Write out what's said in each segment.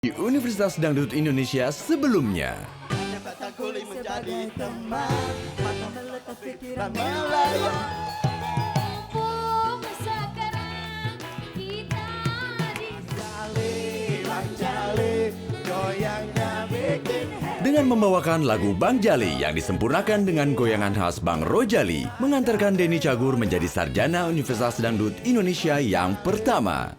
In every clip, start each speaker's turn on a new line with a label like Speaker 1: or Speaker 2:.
Speaker 1: Di Universitas Dangdut Indonesia sebelumnya.
Speaker 2: Menjadi teman, mata melekat pikiran melayang.
Speaker 3: Sekarang kita
Speaker 2: Jali, goyangnya bikin happy.
Speaker 1: Dengan membawakan lagu Bang Jali yang disempurnakan dengan goyangan khas Bang Rojali, mengantarkan Denny Cagur menjadi sarjana Universitas Dangdut Indonesia yang pertama.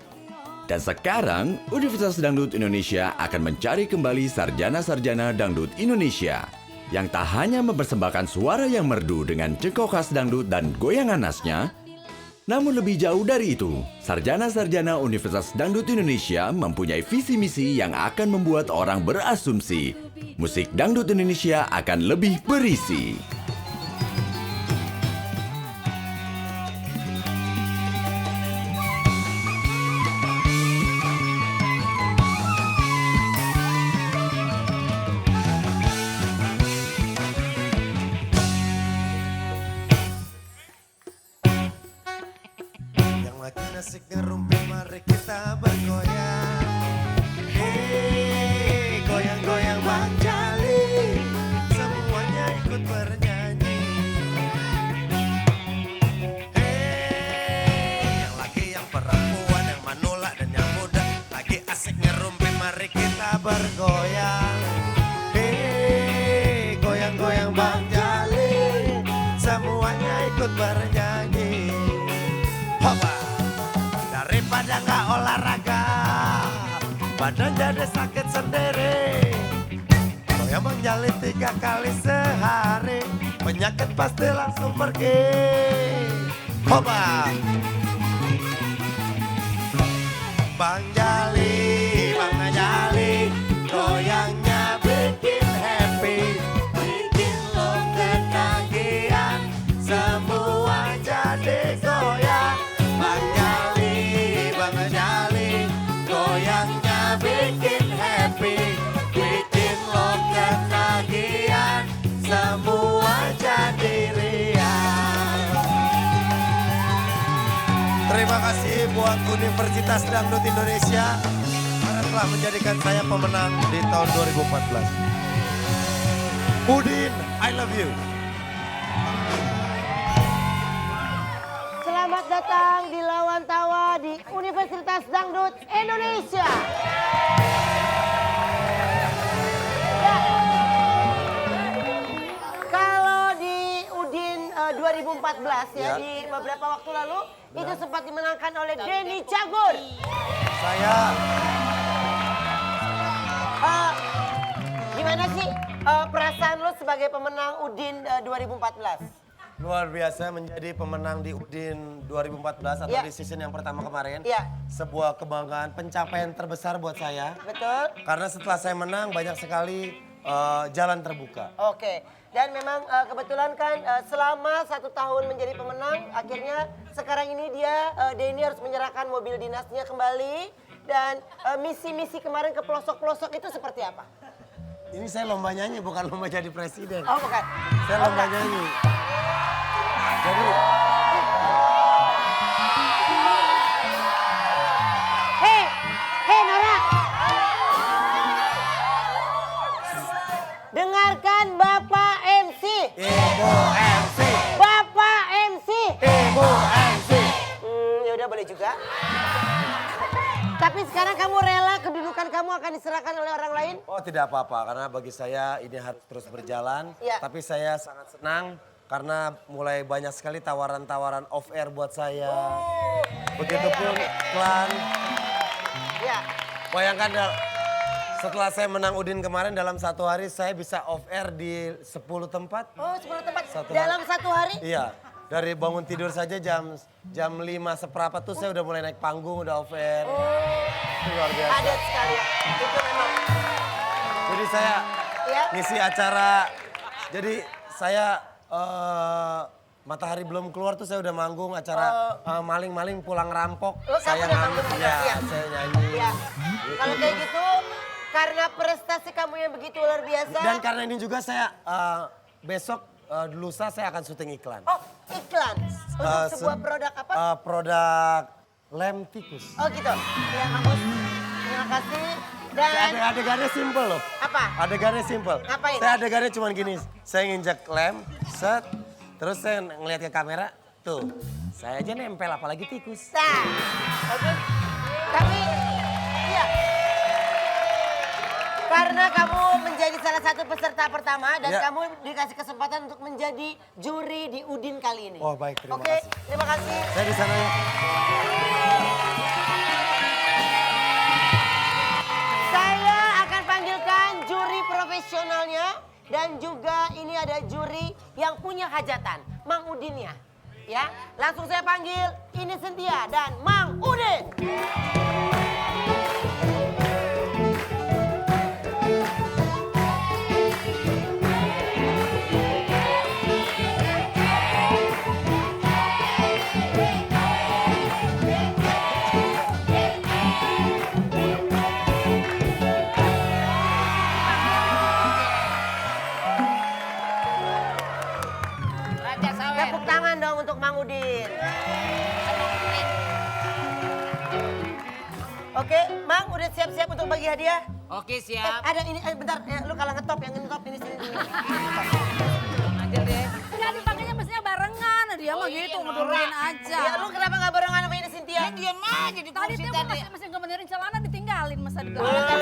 Speaker 1: Dan sekarang, Universitas Dangdut Indonesia akan mencari kembali sarjana-sarjana Dangdut Indonesia yang tak hanya mempersembahkan suara yang merdu dengan cekok khas dangdut dan goyangan khasnya, namun lebih jauh dari itu, sarjana-sarjana Universitas Dangdut Indonesia mempunyai visi misi yang akan membuat orang berasumsi musik dangdut Indonesia akan lebih berisi.
Speaker 2: Yang lagi asik ngerumpin, mari kita bergoyang. Hei, goyang-goyang Bang Jali, semuanya ikut bernyanyi. Hei, yang laki, yang perempuan, yang manula dan yang muda, lagi asik ngerumpin, mari kita bergoyang. Hei, goyang-goyang Bang Jali, semuanya ikut bernyanyi. Hoba, daripada nggak olahraga, badan jadi sakit sendiri. Goyang Bang Jali 3 kali sehari, penyakit pasti langsung pergi. Hoba, Bang Jali, goyangnya bikin happy, bikin lo ketagihan, semua jadi goyang. Bang Jali, goyangnya bikin happy, bikin lo ketagihan, semua jadi riang. Terima kasih buat Universitas Dangdut Indonesia karena telah menjadikan saya pemenang di tahun 2014. Udin, I love you.
Speaker 4: Selamat datang di Lawan Tawa di Universitas Dangdut Indonesia. Ya. Kalau di Udin 2014
Speaker 2: Ya.
Speaker 4: di beberapa waktu lalu itu sempat dimenangkan oleh Denny Cagur.
Speaker 2: Saya
Speaker 4: Gimana sih perasaan lo sebagai pemenang Udin 2014?
Speaker 2: luar biasa menjadi pemenang di Udin 2014 atau
Speaker 4: Ya.
Speaker 2: di season yang pertama kemarin.
Speaker 4: Ya.
Speaker 2: Sebuah kebanggaan, pencapaian terbesar buat saya.
Speaker 4: Betul?
Speaker 2: Karena setelah saya menang banyak sekali jalan terbuka.
Speaker 4: Oke, dan memang kebetulan kan selama 1 tahun menjadi pemenang, akhirnya sekarang ini dia Denny harus menyerahkan mobil dinasnya kembali dan misi-misi kemarin ke pelosok-pelosok itu seperti apa?
Speaker 2: Ini saya lomba nyanyi bukan lomba jadi presiden.
Speaker 4: Oh bukan?
Speaker 2: Saya
Speaker 4: Oh,
Speaker 2: lomba
Speaker 4: enggak.
Speaker 2: nyanyi. Jadi
Speaker 4: Hei, hei Nora. Dengarkan Bapak MC.
Speaker 2: Ibu MC,
Speaker 4: Bapak MC.
Speaker 2: Ibu MC.
Speaker 4: Ya udah boleh juga. Tapi sekarang kamu rela kedudukan kamu akan diserahkan oleh orang lain?
Speaker 2: Oh tidak apa-apa karena bagi saya ini harus terus berjalan.
Speaker 4: Ya.
Speaker 2: Tapi saya sangat senang karena mulai banyak sekali tawaran-tawaran off air buat saya. Begitupun iklan.
Speaker 4: Ya.
Speaker 2: Bayangkan setelah saya menang Udin kemarin dalam 1 hari saya bisa off air di 10 tempat.
Speaker 4: Oh 10 tempat
Speaker 2: Satu
Speaker 4: dalam 1 hari?
Speaker 2: Iya. Dari bangun tidur saja jam 5 seperempat tuh saya udah mulai naik panggung, udah off air. Itu luar biasa.
Speaker 4: Padat sekali ya. Itu memang.
Speaker 2: Jadi saya
Speaker 4: Ya.
Speaker 2: ngisi acara. Jadi saya matahari belum keluar tuh saya udah manggung acara maling-maling pulang rampok.
Speaker 4: Oh, kamu
Speaker 2: Saya
Speaker 4: udah manggung juga,
Speaker 2: ya,
Speaker 4: iya.
Speaker 2: saya nyanyi.
Speaker 4: Ya. Kalau kayak gitu karena prestasi kamu yang begitu luar biasa.
Speaker 2: Dan karena ini juga saya besok lusa saya akan syuting iklan.
Speaker 4: Oh, iklan untuk sebuah produk apa?
Speaker 2: Produk lem tikus.
Speaker 4: Oh gitu. Ya bagus. Terima kasih. Dan
Speaker 2: Adegannya simple loh.
Speaker 4: apa?
Speaker 2: Adegannya simple.
Speaker 4: Ngapain?
Speaker 2: Saya adegannya cuma gini, saya nginjek lem, set, terus saya ngeliat ke kamera, tuh. Saya aja nempel apalagi tikus.
Speaker 4: Nah, oke. Tapi, iya. Karena kamu menjadi salah satu peserta pertama dan
Speaker 2: Ya.
Speaker 4: kamu dikasih kesempatan untuk menjadi juri di Udin kali ini.
Speaker 2: Oh, baik, terima
Speaker 4: Oke,
Speaker 2: kasih.
Speaker 4: terima kasih.
Speaker 2: Saya di sana ya.
Speaker 4: Saya akan panggilkan juri profesionalnya dan juga ini ada juri yang punya hajatan, Mang Udinnya. Ya, langsung saya panggil ini Cynthia dan Mang Udin.
Speaker 5: Raja Sawer.
Speaker 4: Tepuk tangan dong untuk Mang Udin. Oke, Mang udah siap-siap untuk bagi hadiah?
Speaker 5: Oke siap.
Speaker 4: Ada ini, bentar, ya, lu kalah ngetop, yang ngetop ini sini.
Speaker 5: Aja deh.
Speaker 3: Enggak dipakainya mestinya barengan. Dia mah gitu ngeduruin aja.
Speaker 4: Ya lu kenapa gak barengan sama ini Cynthia?
Speaker 5: Dia diam aja di
Speaker 3: Tadi
Speaker 5: kursi
Speaker 3: dia
Speaker 5: tadi.
Speaker 3: masih ngebenerin celana ditinggalin masa di belakang.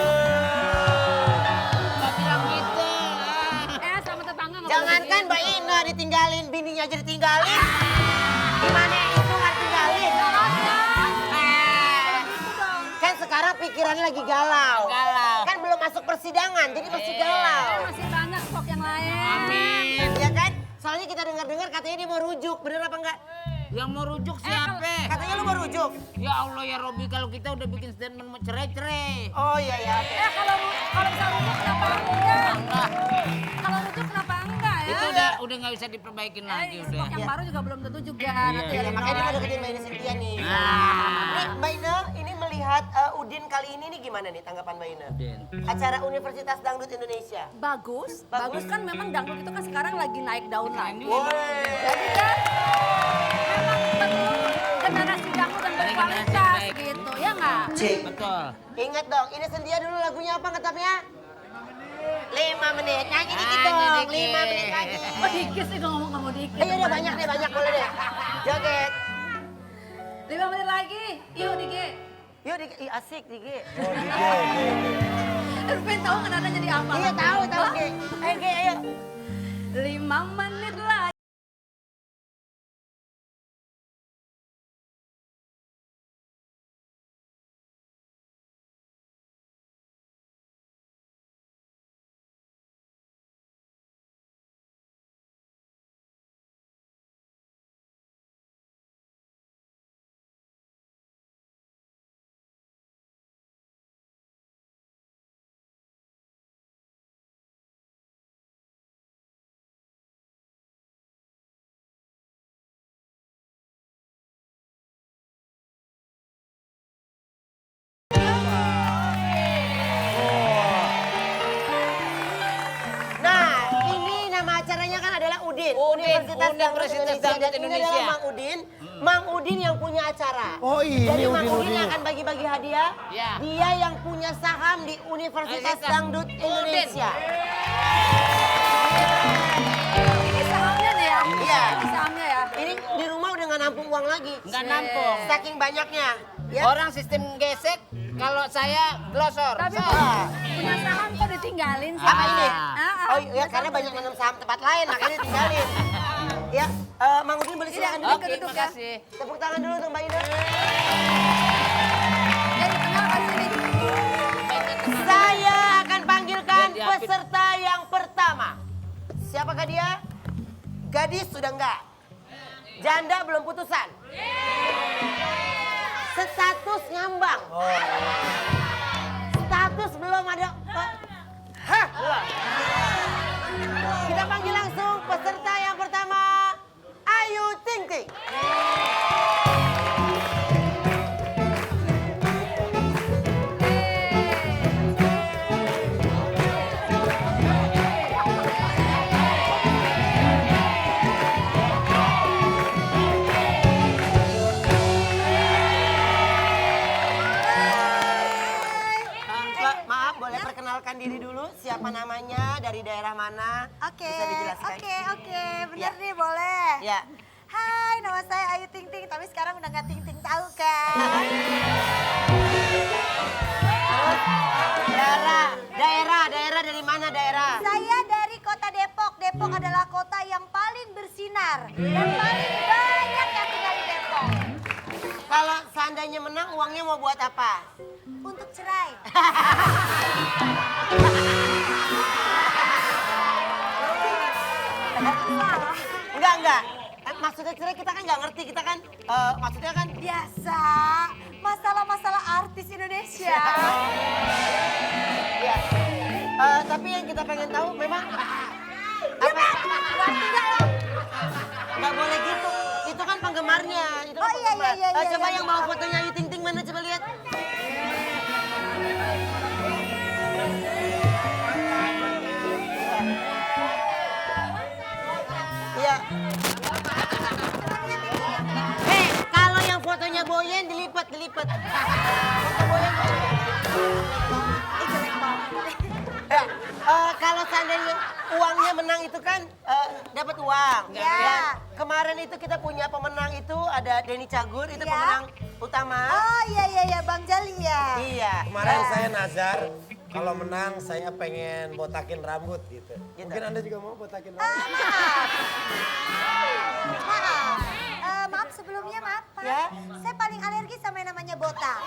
Speaker 5: Gak bilang gitu.
Speaker 3: Sama tetangga nggak boleh
Speaker 4: Jangankan
Speaker 3: begitu.
Speaker 4: Mbak Ina ditinggalin, bininya aja ditinggalin. Gimana itu nggak tinggalin? Kan sekarang pikirannya lagi galau.
Speaker 5: Galau.
Speaker 4: Kan belum masuk persidangan, jadi masih galau.
Speaker 3: Masih banyak stok yang lain.
Speaker 5: Amin.
Speaker 4: Ya kan? Soalnya kita dengar-dengar katanya dia mau rujuk, bener apa enggak?
Speaker 5: Yang mau rujuk siapa?
Speaker 4: Katanya lu mau rujuk.
Speaker 5: Ya Allah ya Robi, kalau kita udah bikin statement mau cerai-cerai.
Speaker 4: Oh iya ya. Oke.
Speaker 3: Kalau bisa rujuk kenapa enggak?
Speaker 5: Allah.
Speaker 3: Kalau rujuk kenapa enggak ya?
Speaker 5: Itu udah nggak bisa diperbaikin lagi udah.
Speaker 3: Stok yang baru juga belum tentu juga. Nanti
Speaker 4: Ya,
Speaker 3: ada
Speaker 4: makanya dia mau
Speaker 3: yang
Speaker 4: deketin Mbak Ina Cynthia nih.
Speaker 5: Nah.
Speaker 4: Nih Mbak Ina, ini melihat Udin kali ini nih gimana nih tanggapan Mbak Ina?
Speaker 5: Udin.
Speaker 4: Acara Universitas Dangdut Indonesia.
Speaker 3: bagus.
Speaker 4: Bagus.
Speaker 3: Bagus kan memang dangdut itu kan sekarang lagi naik daun lagi.
Speaker 4: Woi.
Speaker 3: Jadi kan memang perlu generasi dangdut dan berkualitas
Speaker 5: baik.
Speaker 3: gitu, ya nggak?
Speaker 5: Betul.
Speaker 4: Ingat dong, ini Cynthia dulu lagunya apa ngetopnya? 5 menit. Nyanyi dikit
Speaker 5: Nyanyi
Speaker 4: dong,
Speaker 5: dikit.
Speaker 4: 5 menit lagi.
Speaker 3: Oh dikit sih kalau ngomong kamu dikit.
Speaker 4: Iya udah banyak deh, banyak boleh deh. Joget.
Speaker 3: 5 menit lagi, yuk dikit.
Speaker 4: Yuk, Ih, asik Digi.
Speaker 3: Pengen tahu kan ada jadi apa?
Speaker 4: Iya tahu, tahu
Speaker 3: Hah?
Speaker 4: Gi. Ayo Gi, ayo.
Speaker 3: 5 menit lagi.
Speaker 4: Nah, ini nama acaranya kan adalah Udin.
Speaker 5: Universitas
Speaker 4: Dangdut
Speaker 5: Indonesia.
Speaker 4: Dan ini adalah Mang Udin. Mang Udin yang punya acara.
Speaker 2: Oh, ini
Speaker 4: Jadi Mang
Speaker 2: Udin,
Speaker 4: Udin
Speaker 2: Udin.
Speaker 4: akan bagi-bagi hadiah.
Speaker 5: Ya.
Speaker 4: Dia yang punya saham di Universitas
Speaker 5: Universitas
Speaker 4: Dangdut Indonesia.
Speaker 3: Ini sahamnya nih ya.
Speaker 4: Iya.
Speaker 3: Ini sahamnya ya.
Speaker 4: Ini di rumah udah nggak nampung uang lagi.
Speaker 5: Nggak nampung.
Speaker 4: Saking banyaknya. Ya.
Speaker 5: Orang sistem gesek, kalau saya glosor.
Speaker 3: Tapi
Speaker 5: So.
Speaker 3: punya saham kok ditinggalin sih?
Speaker 4: Apa ini? Oh iya,
Speaker 3: punya
Speaker 4: karena
Speaker 3: saham
Speaker 4: banyak nanam saham tempat lain, makanya ditinggalin. Ya, Mang Udin boleh silakan duduk.
Speaker 5: Oke,
Speaker 3: duduk
Speaker 5: terima
Speaker 3: ya.
Speaker 5: kasih.
Speaker 4: Tepuk tangan dulu untuk Mbak Ina.
Speaker 3: Jadi tengah kan sini.
Speaker 4: Saya akan panggilkan
Speaker 5: Biar diapit.
Speaker 4: peserta yang pertama. Siapakah dia? Gadis sudah enggak. Janda belum putusan. Status ngambang. Status belum ada. Hah? Kita panggil langsung peserta yang pertama. Ayu Ting Ting. memperkenalkan diri dulu, siapa namanya, dari daerah mana?
Speaker 3: Oke,
Speaker 4: Bisa dijelaskan?
Speaker 3: oke, bener
Speaker 4: Ya.
Speaker 3: nih boleh.
Speaker 4: Ya.
Speaker 3: Hai, nama saya Ayu Ting Ting, tapi sekarang udah nggak Ting Ting tahu kan?
Speaker 4: Daerah dari mana daerah?
Speaker 3: Saya dari kota Depok. Depok adalah kota yang paling bersinar dan paling banyak yang tinggal di Depok.
Speaker 4: Kalau seandainya menang, uangnya mau buat apa?
Speaker 3: Untuk cerai.
Speaker 4: Enggak. Maksudnya cerai kita kan nggak ngerti, kita kan maksudnya kan
Speaker 3: Biasa, masalah-masalah artis Indonesia.
Speaker 4: ya. Tapi yang kita pengen tahu memang apa? Nggak boleh gitu. Itu kan penggemarnya. Itu kan
Speaker 3: Oh, iya,
Speaker 4: penggemar.
Speaker 3: iya, iya,
Speaker 4: Coba
Speaker 3: iya,
Speaker 4: yang
Speaker 3: iya.
Speaker 4: bawa fotonya Ayu Ting Ting mana coba lihat. Iya. Kalau yang fotonya Boyen dilipat. Foto Boyen. Ya, kalau seandainya uangnya menang itu kan dapat uang.
Speaker 3: Ya.
Speaker 4: Dan kemarin itu kita punya pemenang itu ada Denny Cagur, itu
Speaker 3: Ya.
Speaker 4: pemenang utama.
Speaker 3: Oh iya, Bang Jali ya.
Speaker 4: Iya.
Speaker 2: Kemarin saya nazar, kalau menang saya pengen botakin rambut gitu. Mungkin Anda juga mau botakin rambut?
Speaker 3: Maaf sebelumnya maaf Pak.
Speaker 4: Ya.
Speaker 3: Saya paling alergi sama yang namanya botak.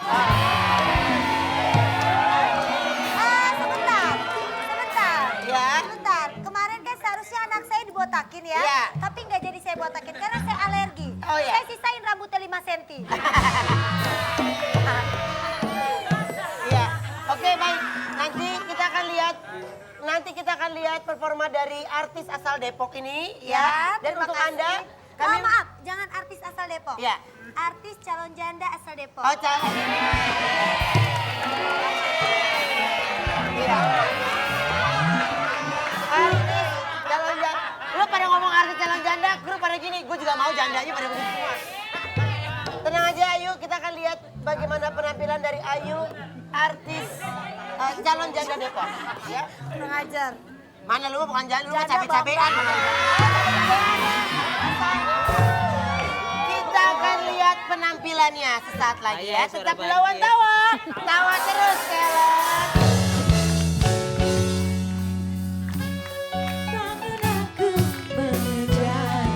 Speaker 3: Sebentar. Kemarin kan seharusnya anak saya dibotakin ya.
Speaker 4: Iya.
Speaker 3: Tapi nggak jadi saya botakin karena saya alergi.
Speaker 4: Oh, iya.
Speaker 3: Saya sisain rambutnya 5 cm.
Speaker 4: Iya. Oke, baik. Nanti kita akan lihat performa dari artis asal Depok ini ya. Dan
Speaker 3: terima
Speaker 4: untuk
Speaker 3: kasih.
Speaker 4: Anda kami
Speaker 3: Maaf, jangan artis asal Depok.
Speaker 4: Ya.
Speaker 3: Artis calon janda asal Depok.
Speaker 4: Oh, calon. Iya. Artis calon janda. Lu pada ngomong artis calon janda, lu pada gini, gue juga mau jandanya pada begitu semua. Tenang aja Ayu, kita akan lihat bagaimana penampilan dari Ayu, artis calon janda Depok. Ya.
Speaker 3: Kurang ajar.
Speaker 4: Mana lu bukan janda, lu mah
Speaker 3: Janda,
Speaker 4: cabe-cabean. Kita akan lihat penampilannya sesaat lagi ya. Tetap di lawan tawa. Tawa terus, Kellen.
Speaker 6: Namun aku mengejar,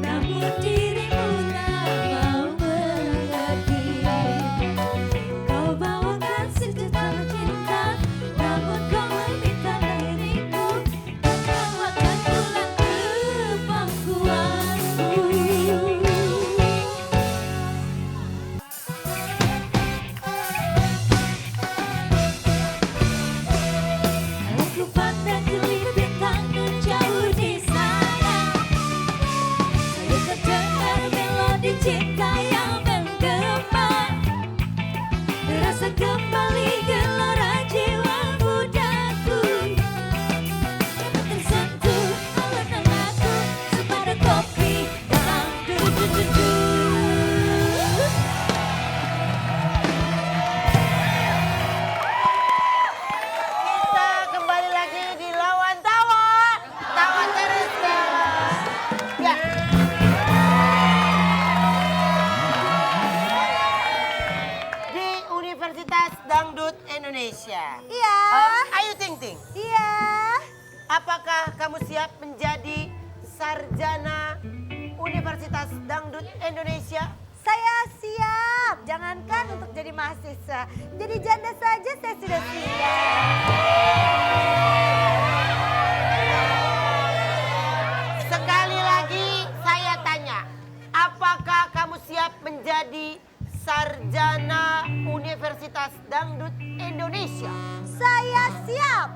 Speaker 6: namun dirimu tak mau mengerti. Kau bawakan sejuta cinta, namun kau meminta diriku dan kau akan pulang ke pangkuanmu. Aku pandang kelip bintang dan jauh di sana, saya terdengar melodi cinta yang menggema, terasa kembali gelora jiwa mudaku, tersentuh oleh namaku sepadan kopi dalam du-du-du-du.
Speaker 4: Kita kembali lagi di lawan tawa. Tawa terus, Kellen. Ya. Di Universitas Dangdut Indonesia.
Speaker 3: Iya.
Speaker 4: Ayu Ting Ting,
Speaker 3: Iya.
Speaker 4: apakah kamu siap menjadi sarjana Universitas Dangdut Indonesia?
Speaker 3: Saya siap. Jangankan untuk jadi mahasiswa, jadi janda saja saya sudah siap.
Speaker 4: Sekali lagi saya tanya, apakah kamu siap menjadi sarjana Universitas Dangdut Indonesia?
Speaker 3: Saya siap.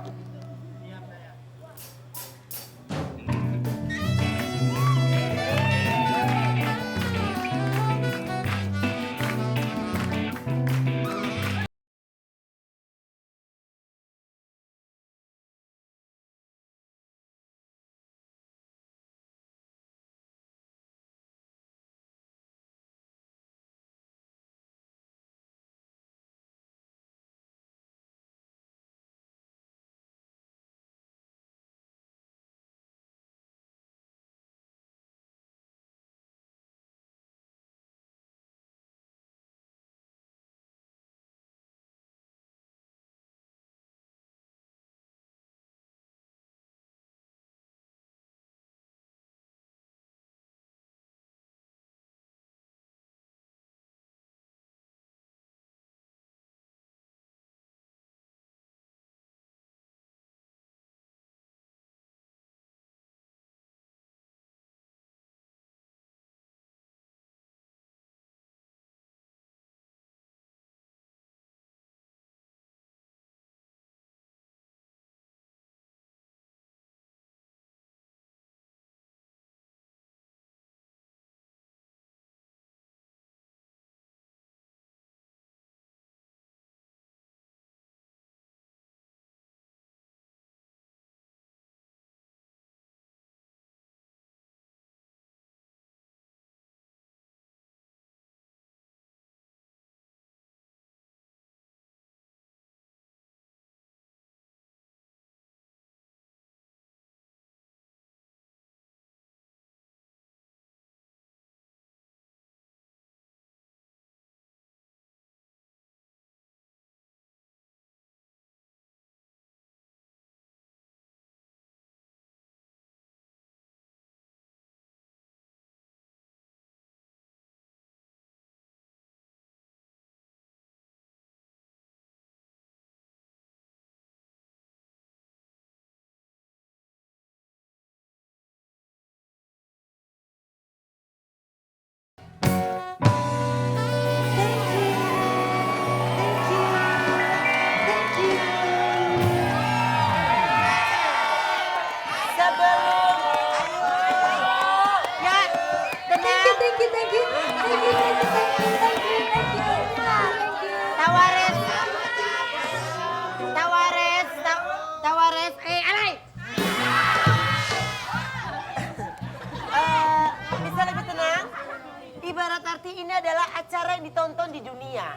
Speaker 4: ini adalah acara yang ditonton di dunia.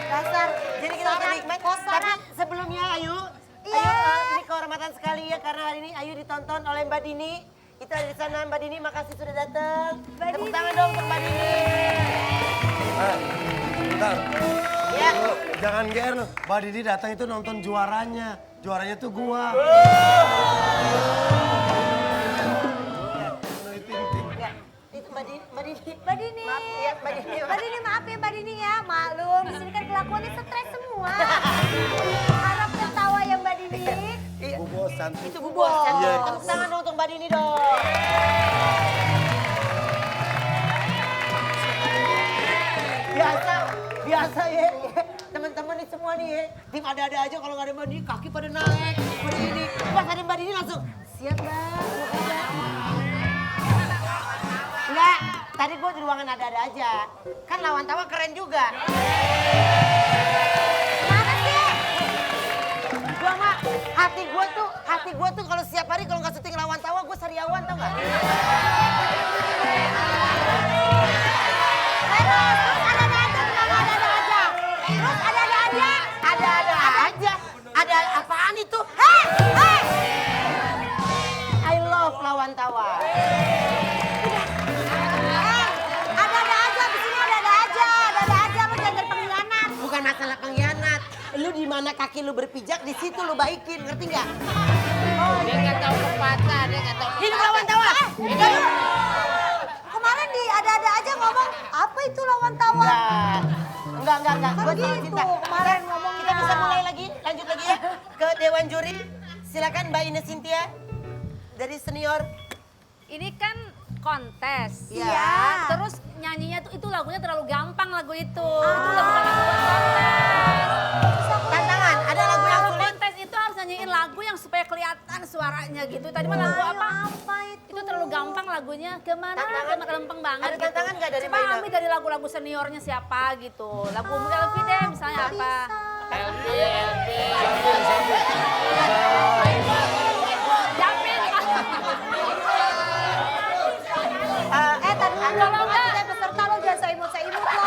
Speaker 3: Dasar.
Speaker 4: Jadi kita akan nikmat. Tapi sebelumnya Ayu, ini kehormatan sekali ya karena hari ini Ayu ditonton oleh Mbak Dini. Kita ada di sana, Mbak Dini, makasih sudah datang. Tepuk tangan dong untuk Mbak Dini.
Speaker 2: Bentar.
Speaker 4: Ya.
Speaker 2: Lu jangan GR lu. Mbak Didi datang itu nonton juaranya. Juaranya tuh gua.
Speaker 4: Ya, itu Mbak Dini.
Speaker 3: Mbak Dini.
Speaker 4: Maaf ya, Mbak Dini.
Speaker 3: Mbak Dini maaf ya Mbak Dini ya, maklum. Di sini kan kelakuannya stres semua. Harap ketawa ya Mbak Dini.
Speaker 2: Bu Bos cantik.
Speaker 4: Itu Bu Bos.
Speaker 2: Iya.
Speaker 4: Tepuk tangan dong untuk Mbak Dini dong. Biasa ya. Teman-teman nih semua nih ya. Tim ada-ada aja kalau nggak ada Mbak Dini, kaki pada naik. Mbak Dini. Pas ada Mbak Dini langsung, siap Mbak. Enggak, tadi gue di ruangan ada-ada aja. Kan lawan tawa keren juga.
Speaker 3: Mana sih?
Speaker 4: Gua mah hati gua tuh kalau setiap hari kalau nggak syuting lawan tawa gue sariawan tau nggak? Ada-ada aja. Ada apaan itu? Hei! I love lawan tawa.
Speaker 3: Ada-ada aja, di sini ada-ada aja. Ada-ada aja, lu jangan jadi pengkhianat.
Speaker 4: Bukan masalah pengkhianat. Lu di mana kaki lu berpijak, di situ lu baikin, ngerti nggak?
Speaker 5: Dia nggak tahu pepatah, dia nggak tahu pepatah.
Speaker 4: Hidup lawan tawa.
Speaker 3: Kemarin di ada-ada aja ngomong, apa itu lawan tawa?
Speaker 4: Enggak.
Speaker 3: Kan
Speaker 4: Gua selalu
Speaker 3: gitu,
Speaker 4: cinta.
Speaker 3: kemarin ngomongnya.
Speaker 4: Kita bisa mulai lagi, lanjut lagi ya ke Dewan Juri. Silakan Mbak Ines Cynthia dari senior.
Speaker 7: Ini kan kontes.
Speaker 3: Iya.
Speaker 7: Ya. Terus nyanyinya tuh itu lagunya terlalu gampang lagu itu. Itu udah bukan lagu buat kontes.
Speaker 4: Tantangan, ada lagu yang
Speaker 7: Kalau
Speaker 4: sulit.
Speaker 7: kontes itu harus nyanyiin lagu yang supaya kelihatan suaranya gitu. Tadi mah lagu apa?
Speaker 3: Apa itu?
Speaker 7: Itu terlalu gampang lagunya. Kemana?
Speaker 4: Tantangan.
Speaker 7: Gampang banget.
Speaker 4: Ada tantangan nggak dari
Speaker 7: Coba
Speaker 4: Mbak Ina?
Speaker 7: ambil dari lagu-lagu seniornya siapa gitu. Lagu Umi Elvi deh misalnya apa. Japin.
Speaker 3: Tadi
Speaker 7: Kalau enggak,
Speaker 3: saya peserta lo jangan saya imut loh.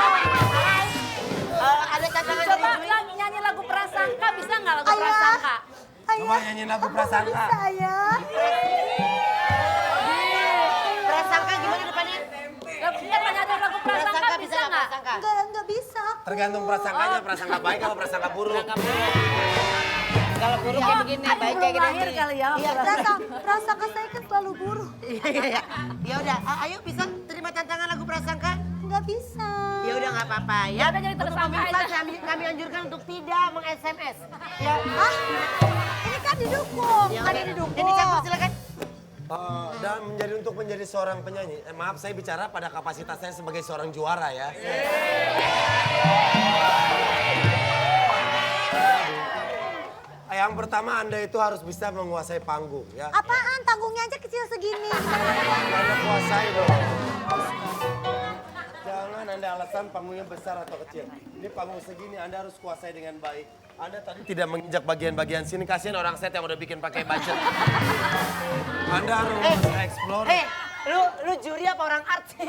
Speaker 4: Ada tantangan dari
Speaker 7: coba
Speaker 4: juri.
Speaker 7: nyanyi lagu Prasangka, bisa nggak lagu
Speaker 3: Ayah.
Speaker 7: Prasangka?
Speaker 2: Coba nyanyiin lagu Prasangka.
Speaker 3: Bisa ya.
Speaker 4: Prasangka gimana depannya?
Speaker 7: Ada lagu Prasangka bisa nggak?
Speaker 4: Prasangka?
Speaker 3: Enggak bisa.
Speaker 2: Tergantung prasangkanya, prasangka baik apa prasangka buruk.
Speaker 5: Kalau buruk kayak begini, baik kayak gini.
Speaker 7: Lahir kali ya.
Speaker 3: Prasangka saya kan selalu buruk.
Speaker 4: Iya. Ya udah, ayo bisa terima tantangan lagu Prasangka?
Speaker 3: Enggak bisa.
Speaker 4: Ya udah nggak apa-apa ya.
Speaker 7: Udah jadi
Speaker 4: Untuk
Speaker 7: tersangka
Speaker 4: pemirsa
Speaker 7: aja.
Speaker 4: kami anjurkan untuk tidak meng-SMS. Ya.
Speaker 3: Hah? Ini kan didukung.
Speaker 4: Ya
Speaker 3: Kan
Speaker 4: udah.
Speaker 3: didukung.
Speaker 4: Jadi campur silakan.
Speaker 2: Dan untuk menjadi seorang penyanyi, maaf saya bicara pada kapasitas saya sebagai seorang juara ya. Yang pertama Anda itu harus bisa menguasai panggung ya.
Speaker 3: Apaan? Tanggungnya aja kecil segini.
Speaker 2: Anda kuasai dong. Jangan Anda alasan panggungnya besar atau kecil. Ini panggung segini Anda harus kuasai dengan baik. Anda tadi tidak menginjak bagian-bagian sini. Kasihan orang set yang udah bikin pakai budget. Anda harus explore.
Speaker 4: Lu juri apa orang art sih?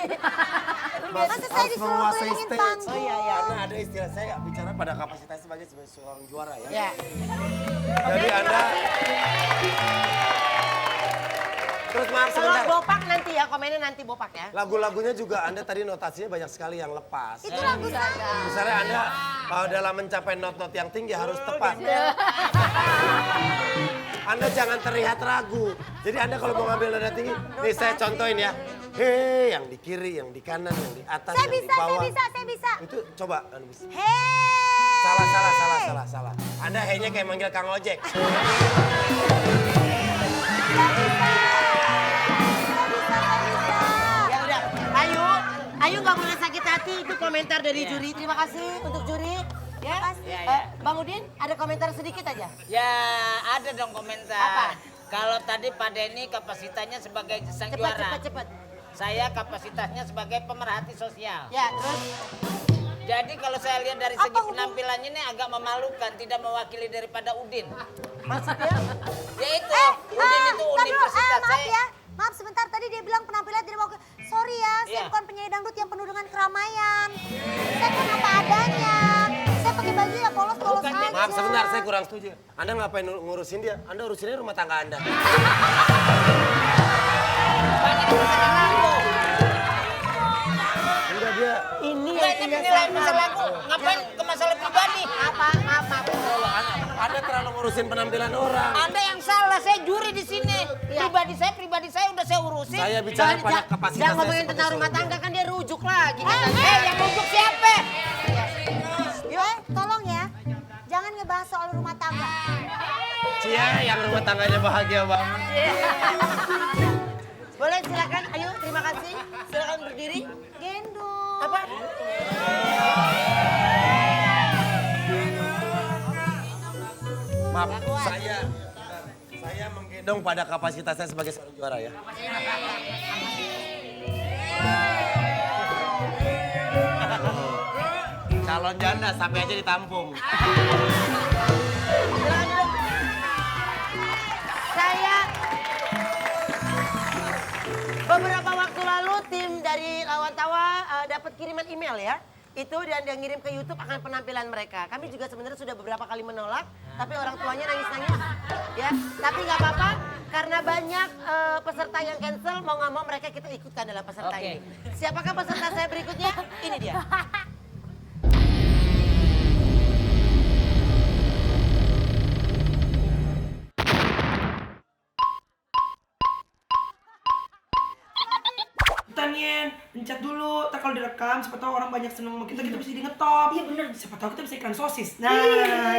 Speaker 3: Masa saya disuruh
Speaker 2: menguasai
Speaker 3: kelilingin
Speaker 2: stage.
Speaker 3: panggung.
Speaker 4: Oh iya.
Speaker 2: Karena ada istilah saya bicara pada kapasitas sebagai seorang juara ya.
Speaker 4: Ya.
Speaker 2: Jadi Anda terus maaf
Speaker 4: Kalau
Speaker 2: sebentar.
Speaker 4: bopak nanti ya, komennya nanti bopak ya.
Speaker 2: Lagu-lagunya juga Anda tadi notasinya banyak sekali yang lepas.
Speaker 3: Itu lagu saya.
Speaker 2: Misalnya Anda dalam mencapai not-not yang tinggi harus tepat. Anda jangan terlihat ragu. Jadi Anda kalau mau ngambil nada tinggi, nih saya contohin ya. Hei, yang di kiri, yang di kanan, yang di atas,
Speaker 3: Saya
Speaker 2: yang di
Speaker 3: bisa,
Speaker 2: bawah.
Speaker 3: saya bisa.
Speaker 2: Itu coba Anda bisa.
Speaker 3: Hei.
Speaker 2: Salah. Anda hei-nya kayak manggil Kang Ojek.
Speaker 4: Ya udah, Ayu nggak boleh sakit hati. Itu komentar dari juri. Terima kasih untuk juri. Ya. Bang Udin, ada komentar sedikit aja.
Speaker 5: Ya ada dong komentar.
Speaker 4: Apa?
Speaker 5: Kalau tadi Pak Denny kapasitasnya sebagai sang juara.
Speaker 4: Cepat.
Speaker 5: Saya kapasitasnya sebagai pemerhati sosial.
Speaker 4: Ya, terus
Speaker 5: Jadi kalau saya lihat dari segi penampilannya ini agak memalukan, tidak mewakili daripada Udin.
Speaker 4: maksudnya?
Speaker 5: Ya itu, Udin itu universitas
Speaker 3: maaf
Speaker 5: saya.
Speaker 3: ya. Maaf sebentar, tadi dia bilang penampilan tidak mau. Sorry ya, saya
Speaker 5: Iya.
Speaker 3: bukan penyanyi dangdut yang penuh dengan keramaian. Saya kan apa adanya. Saya pakai baju ya polos-polos
Speaker 5: Bukan,
Speaker 3: aja.
Speaker 2: Maaf sebentar, saya kurang setuju. Anda ngapain ngurusin dia? Anda urusinnya rumah tangga Anda.
Speaker 5: Banyak masalah aku.
Speaker 2: Udah dia.
Speaker 4: Ini yang
Speaker 5: Banyak
Speaker 4: punya
Speaker 5: penilaian
Speaker 4: salah.
Speaker 5: masalah aku. Ngapain ke masalah pribadi?
Speaker 4: Maaf.
Speaker 2: Anda terlalu ngurusin penampilan orang.
Speaker 5: Anda yang salah, saya juri di sini. Pribadi saya udah saya urusin.
Speaker 2: Saya bicara pada kapasitas
Speaker 4: Jangan
Speaker 2: saya
Speaker 4: ngomongin
Speaker 2: sebagai
Speaker 4: tentang rumah
Speaker 2: suami.
Speaker 4: tangga kan dia rujuk lagi.
Speaker 5: Yang rujuk siapa?
Speaker 3: Tolong ya, jangan ngebahas soal rumah tangga.
Speaker 2: Cia yang rumah tangganya bahagia banget.
Speaker 4: Boleh silakan, ayo terima kasih. Silakan berdiri.
Speaker 3: Gendong.
Speaker 4: Apa?
Speaker 2: Maaf, saya menggendong pada kapasitas saya sebagai seorang juara ya. Calon janda sampai aja ditampung.
Speaker 4: Saya beberapa waktu lalu tim dari Lawan Tawa dapat kiriman email ya. Itu dan yang ngirim ke YouTube akan penampilan mereka. Kami juga sebenarnya sudah beberapa kali menolak, tapi orang tuanya nangis-nangis. Ya, tapi nggak apa-apa karena banyak peserta yang cancel. Mau nggak mau mereka kita ikutkan dalam peserta
Speaker 5: Oke.
Speaker 4: ini. Siapakah peserta saya berikutnya? Ini dia.
Speaker 8: Tanien, pencet dulu. Ntar kalau direkam, siapa tahu orang banyak seneng sama kita bisa di ngetop. Iya bener. Siapa tahu kita bisa iklan sosis. Nah,
Speaker 7: Ih,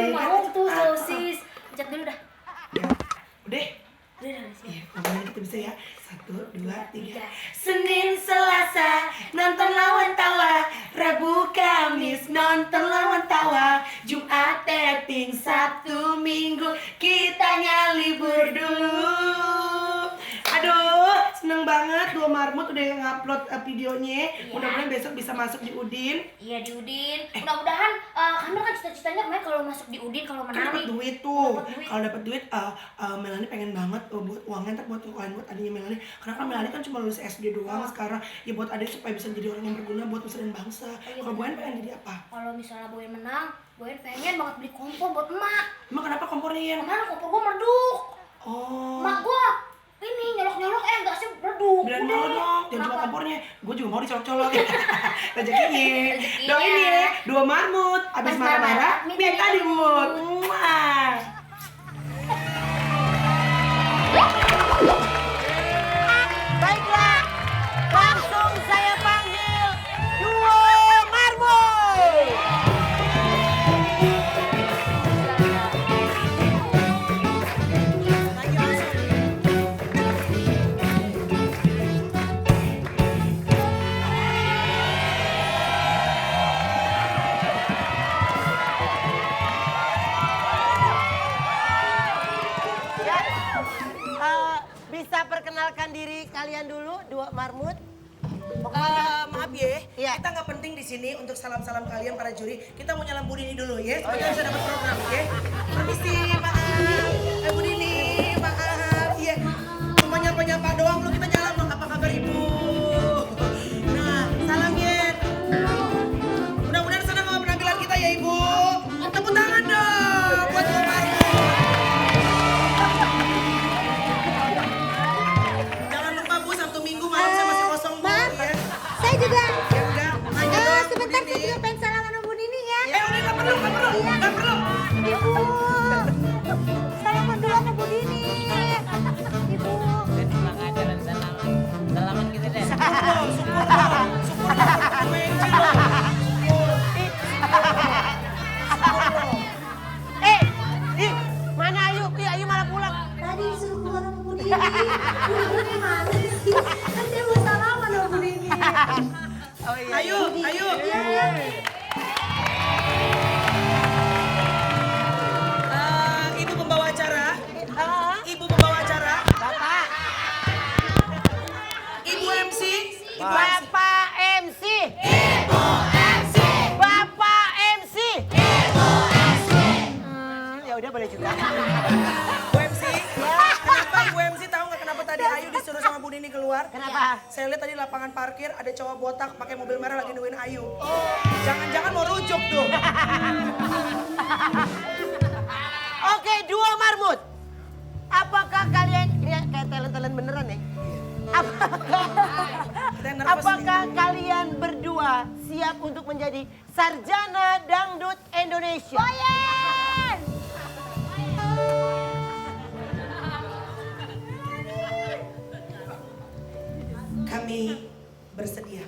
Speaker 8: iya
Speaker 7: mau
Speaker 8: kan?
Speaker 7: tuh sosis. Pencet dulu dah.
Speaker 8: Udah.
Speaker 7: Udah, siap.
Speaker 8: Iya, ngomongin kita bisa ya. 1, 2, 3. Senin, Selasa, nonton Lawan Tawa. Rabu, Kamis, nonton Lawan Tawa. Jumat, taping, Sabtu, Minggu, kitanya libur dulu. Aduh, seneng banget. Dua Marmut udah ngupload videonya. Mudah-mudahan besok bisa masuk di Udin.
Speaker 7: Iya di Udin. Mudah-mudahan Kamil kan cita-citanya kemarin kalau masuk di Udin kalau
Speaker 8: Kan
Speaker 7: menang
Speaker 8: dapat
Speaker 7: nih.
Speaker 8: duit tuh.
Speaker 7: Dapat duit.
Speaker 8: Kalau dapat duit, Melani pengen banget buat uangnya ntar buat UKM buat adiknya Melani. Karena kan Melani kan cuma lulus SD doang sekarang. Ya buat adik supaya bisa jadi orang yang berguna buat nusa dan bangsa.
Speaker 7: Iya,
Speaker 8: Kalau Boyan
Speaker 7: bener.
Speaker 8: pengen jadi apa?
Speaker 7: Kalau misalnya Boyan menang, Boyan pengen banget beli kompor buat emak.
Speaker 8: Emang kenapa kompornya Yan?
Speaker 7: Kemarin kompor gua meleduk.
Speaker 8: Oh.
Speaker 7: Emak gua ini nyolok-nyolok enggak sih meleduk.
Speaker 8: Bilang
Speaker 7: Udah.
Speaker 8: mau dong, jangan cuma
Speaker 7: Kenapa?
Speaker 8: kompornya. Gue juga mau dicolok-colok. Rezekinya.
Speaker 7: Rezekinya.
Speaker 8: Doain ya, dua marmut. Abis
Speaker 7: Abis
Speaker 8: marah-marah,
Speaker 7: marah-marah,
Speaker 8: minta dimut. Muah.
Speaker 4: Baiklah, langsung saya panggil duo Marmut. Ya, bisa perkenalkan diri kalian dulu, dua Marmut.
Speaker 8: Maaf ya,
Speaker 4: Iya.
Speaker 8: kita nggak penting di sini untuk salam-salam kalian para juri. Kita mau nyalain Bu Dini dulu ya, supaya bisa dapat program ya. Permisi, maaf. Bu Dini, maaf. Iya, cuma nyapa-nyapa doang, lu kita nyala dong. Apa kabar Ibu? Nah, salam ya. Mudah-mudahan senang sama penampilan kita ya Ibu. Tepuk tangan dong buat Bu Marmut. Jangan lupa Bu, Sabtu Minggu malam saya masih kosong Bu.
Speaker 3: Maaf,
Speaker 8: Ya.
Speaker 3: saya juga.
Speaker 8: Ya enggak, nanya doang Bu
Speaker 3: Sebentar saya
Speaker 8: Dini.
Speaker 3: juga pengen salaman sama Bu Nini ya.
Speaker 8: Udah nggak perlu.
Speaker 3: Ibu, salaman dulu sama Bu Nini. Ibu.
Speaker 5: Pulang aja dan salaman gitu deh.
Speaker 4: Mana Ayu? Ih, Ayu malah pulang.
Speaker 3: Tadi suruh keluar sama Bu Nini. Bu Nini mana sih? Kan saya mau salaman sama Bu Nini.
Speaker 8: Ayo. Ibu pembawa acara. Ibu pembawa acara.
Speaker 4: Bapak.
Speaker 8: Ibu MC.
Speaker 4: Bapak MC.
Speaker 8: saya lihat tadi lapangan parkir ada cowok botak pakai mobil merah lagi nungguin Ayu. Jangan-jangan mau rujuk tuh.
Speaker 4: Oke, dua marmut. Apakah kalian, ini kayak talent-talent beneran ya? Apakah kalian berdua siap untuk menjadi sarjana dangdut Indonesia?
Speaker 3: Goyang!
Speaker 8: Kami bersedia.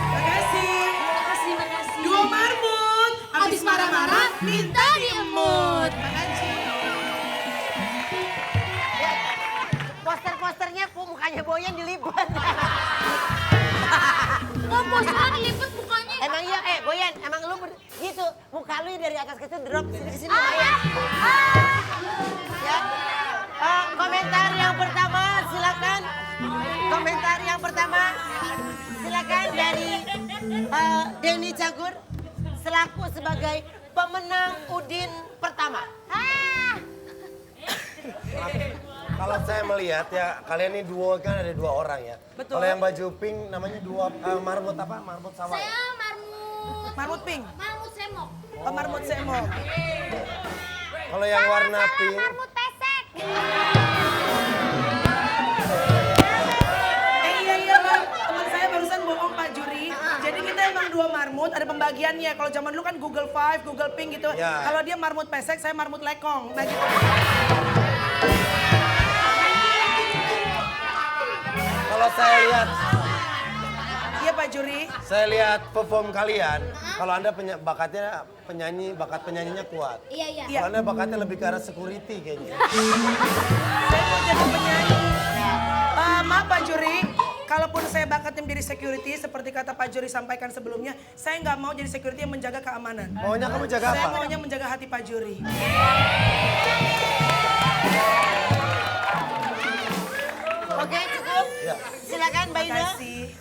Speaker 8: Makasih. Dua marmut. Habis marah-marah minta diemut.
Speaker 4: Poster-posternya mukanya Boyan dilipat.
Speaker 3: Oh, posternya dilipet mukanya.
Speaker 4: Emang iya, Boyan, emang lu gitu, muka lu dari atas ke situ drop sini-sini. Ya. Komentar yang pertama silakan. Komentar yang pertama silakan dari Denny Cagur selaku sebagai pemenang Udin pertama.
Speaker 2: Kalau saya melihat ya, kalian ini duo kan ada dua orang ya.
Speaker 8: Betul.
Speaker 2: Kalau yang baju pink namanya dua marmut apa? Marmut sama.
Speaker 3: Saya marmut.
Speaker 8: Marmut pink.
Speaker 3: Marmut semok.
Speaker 8: Oh, marmut semok.
Speaker 2: Kalau yang warna pink.
Speaker 3: Marmut pesek.
Speaker 8: Iya Bang, teman saya barusan bohong Pak Juri. Jadi kita emang dua marmut, ada pembagiannya. Kalau zaman dulu kan Google Five, Google Pink gitu.
Speaker 2: Ya.
Speaker 8: Kalau dia marmut pesek, saya marmut lekong. Nah gitu.
Speaker 2: Kalau saya lihat,
Speaker 8: Iya Pak Juri.
Speaker 2: saya lihat perform kalian. Kalau Anda bakatnya penyanyi, bakat penyanyinya kuat.
Speaker 3: Iya.
Speaker 2: Kalau Anda bakatnya lebih ke arah security kayaknya.
Speaker 8: Saya mau jadi penyanyi. Maaf Pak Juri, kalaupun saya bakatnya menjadi security, seperti kata Pak Juri sampaikan sebelumnya, saya nggak mau jadi security yang menjaga keamanan.
Speaker 2: Maunya kamu jaga
Speaker 8: Saya
Speaker 2: apa?
Speaker 8: maunya menjaga hati Pak Juri.
Speaker 4: Oke, cukup.
Speaker 2: Ya.
Speaker 4: Silakan Mbak Ina.
Speaker 8: Kasih.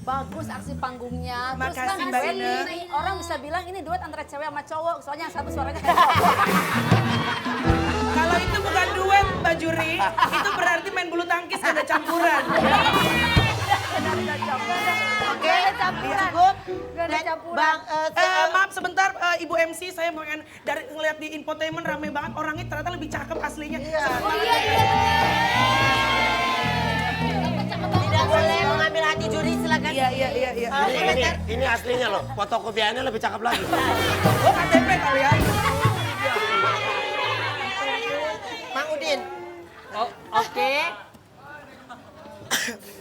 Speaker 7: Bagus aksi panggungnya. Terus
Speaker 8: Makasih,
Speaker 7: kan
Speaker 8: Mbak
Speaker 7: asli,
Speaker 8: Ina.
Speaker 7: orang bisa bilang ini duet antara cewek sama cowok. Soalnya yang satu suaranya kayak cowok.
Speaker 8: Kalau itu bukan duet Mbak Juri, itu berarti main bulu tangkis gak ada campuran.
Speaker 4: Oke, cukup.
Speaker 3: Gak ada campuran.
Speaker 4: Bang,
Speaker 8: Maaf sebentar Ibu MC, saya mau dari ngeliat di infotainment rame banget orangnya ternyata lebih cakep aslinya.
Speaker 4: tidak boleh mengambil hati juri, silakan.
Speaker 8: Iya.
Speaker 2: Ini aslinya loh, fotokopiannya lebih cakep lagi.
Speaker 8: Oh KTP kali ya.
Speaker 4: Mang Udin.
Speaker 5: Oke.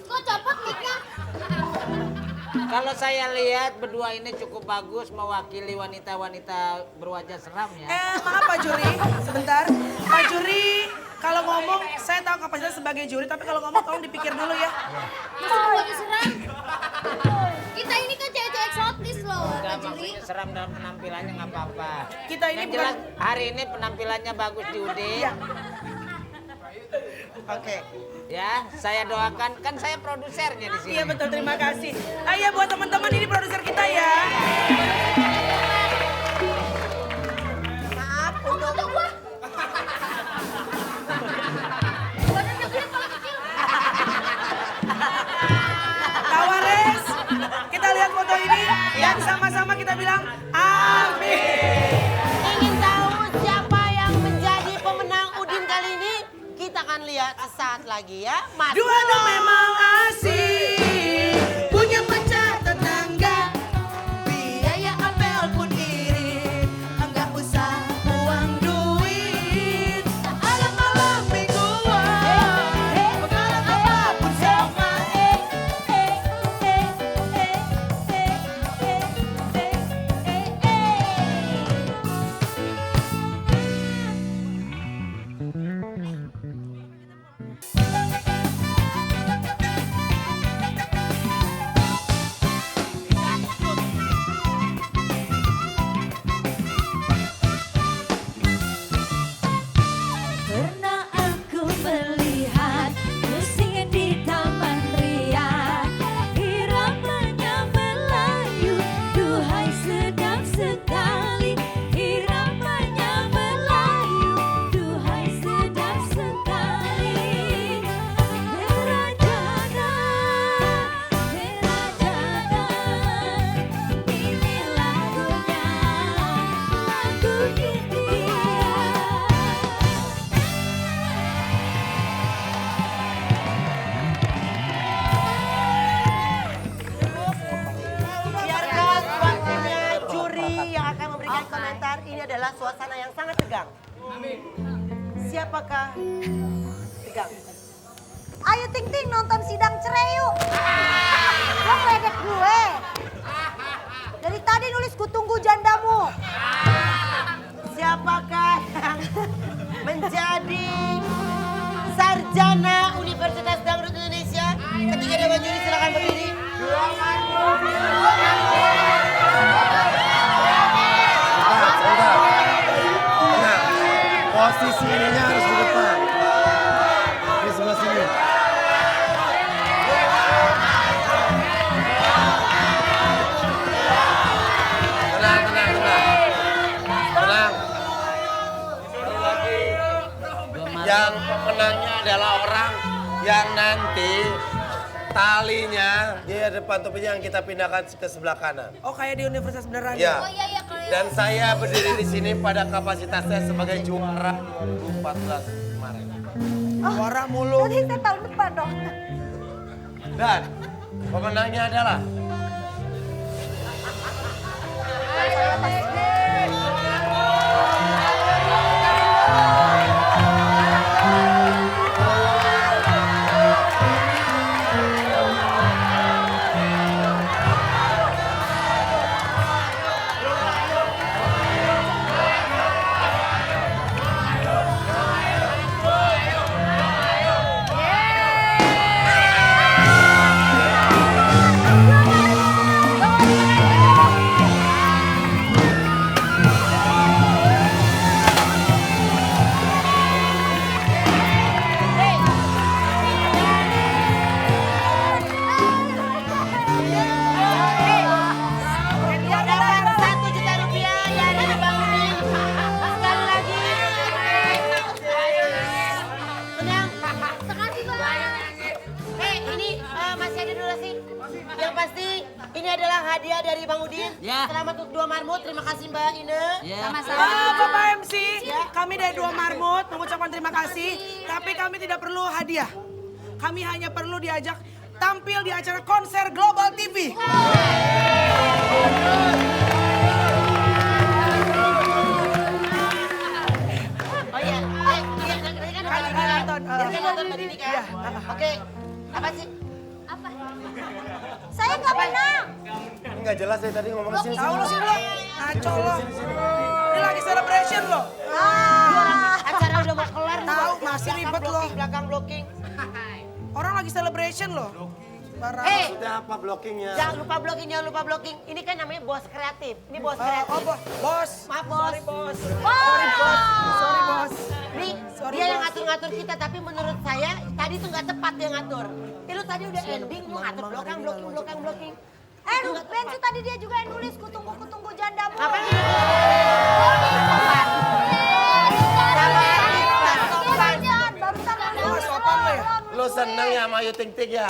Speaker 3: Kok copot mic-nya?
Speaker 5: Kalau saya lihat berdua ini cukup bagus mewakili wanita-wanita berwajah seram ya.
Speaker 8: Maaf Pak Juri, sebentar. Pak Juri, kalau ngomong saya tahu kapasitas sebagai juri, tapi kalau ngomong tolong dipikir dulu ya.
Speaker 3: Masih berwajah seram. Kita ini kan cewek-cewek eksotis loh, Pak Juri.
Speaker 5: seram dalam penampilannya nggak apa-apa.
Speaker 8: Kita ini
Speaker 5: Yang jelas hari ini penampilannya bagus di Udin.
Speaker 8: Iya.
Speaker 4: Oke.
Speaker 5: Ya, saya doakan, kan saya produsernya di sini.
Speaker 8: Iya betul, terima kasih. Ayo buat teman-teman ini produser kita ya.
Speaker 4: Maaf untuk
Speaker 8: Tawares, kita lihat foto ini dan sama-sama kita bilang amin.
Speaker 4: ingin tahu siapa yang menjadi pemenang Udin kali ini? Kita akan lihat sesaat lagi ya. Mas.
Speaker 8: Dua dong memang asik, punya pacar tetangga, biaya apel pun irit, enggak usah uang duit. Alam-alam mingguan, bekalan apapun sama.
Speaker 6: Pernah aku melihat musiknya di Taman Ria, iramanya Melayu, duhai sedap sekali. Iramanya Melayu, duhai sedap sekali. Terajana, terajana, ini lagunya, lagu India.
Speaker 4: Biarkan waktunya juri yang akan memberikan komentar. Ini adalah suasana yang sangat tegang. Siapakah tegang?
Speaker 3: Ayo Ting Ting nonton sidang cerai yuk. Lo ngeledek gue. Dari tadi nulis ku tunggu jandamu.
Speaker 4: Siapakah yang menjadi sarjana Universitas Dangdut Indonesia? Ketiga dewan juri silakan berdiri.
Speaker 2: Nah, posisi ininya harus di depan. Di sebelah sini. Tenang, tenang, tenang. Tenang. Yang pemenangnya adalah orang yang nanti talinya di depan topinya yang kita pindahkan ke sebelah kanan.
Speaker 8: Oh kayak di universitas beneran
Speaker 2: Ya.
Speaker 7: Oh iya iya kalau
Speaker 2: Dan saya berdiri di sini pada kapasitasnya sebagai juara 2014 kemarin.
Speaker 8: Suara mulu.
Speaker 3: Nanti saya tahun depan dong.
Speaker 2: Dan pemenangnya adalah
Speaker 4: hadiah dari Bang Udin.
Speaker 5: Ya.
Speaker 4: Selamat untuk 2 marmut. Terima kasih Mbak Ine.
Speaker 5: Ya.
Speaker 7: Sama-sama.
Speaker 8: Bapak MC, kami dari 2 Marmut mengucapkan terima kasih. Tapi kami tidak perlu hadiah. Kami hanya perlu diajak tampil di acara konser Global TV.
Speaker 4: Oh iya. Kan nonton. Kan nonton Mbak Dini kan? Oke. Apa sih?
Speaker 3: Apa? Saya nggak menang.
Speaker 2: Nggak jelas dari tadi ngomong sini.
Speaker 8: Tahu lo sini lo, ngaco lo. Ini lagi celebration lo.
Speaker 4: Acara udah mau kelar.
Speaker 8: Tahu, masih ribet lo.
Speaker 4: Belakang blocking.
Speaker 8: Orang lagi celebration lo.
Speaker 2: Maksudnya apa blockingnya?
Speaker 4: Jangan lupa blocking, jangan lupa blocking. Ini kan namanya bos kreatif. Ini bos kreatif.
Speaker 8: Bos.
Speaker 4: Maaf bos.
Speaker 8: Bos.
Speaker 4: Sorry bos. Nih, dia yang ngatur-ngatur kita, tapi menurut saya tadi tuh nggak tepat dia ngatur. Lu tadi udah ending, lu ngatur blocking.
Speaker 3: Bensu tadi dia juga yang nulis kutunggu jandamu.
Speaker 4: Apa ini?
Speaker 3: Barusan
Speaker 2: Lo seneng ya sama Ayu Ting Ting ya?